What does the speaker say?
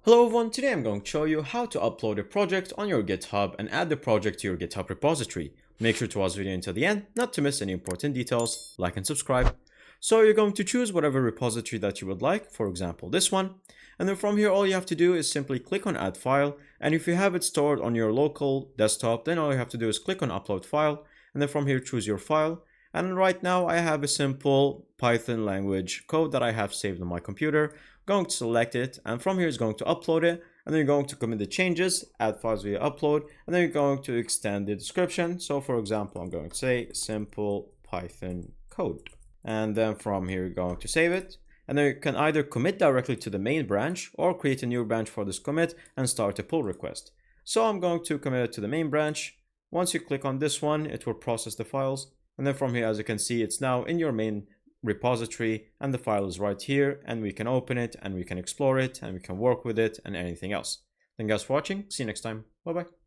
Hello everyone, today I'm going to show you how to upload a project on your GitHub and add the project to your GitHub repository. Make sure to watch the video until the end, not to miss any important details, like and subscribe. So you're going to choose whatever repository that you would like, for example this one, and then from here all you have to do is simply click on add file, and if you have it stored on your local desktop, then all you have to do is click on upload file, and then from here choose your file. And right now I have a simple Python language code that I have saved on my computer. Going to select it, and from here is going to upload it, and then you're going to commit the changes, add files via upload, and then you're going to extend the description. So for example, I'm going to say simple Python code, and then from here you're going to save it, and then you can either commit directly to the main branch or create a new branch for this commit and start a pull request. So I'm going to commit it to the main branch. Once you click on this one, it will process the files, and then from here, as you can see, it's now in your main repository and the file is right here, and we can open it and we can explore it and we can work with it and anything else. Thank you guys for watching. See you next time. Bye bye.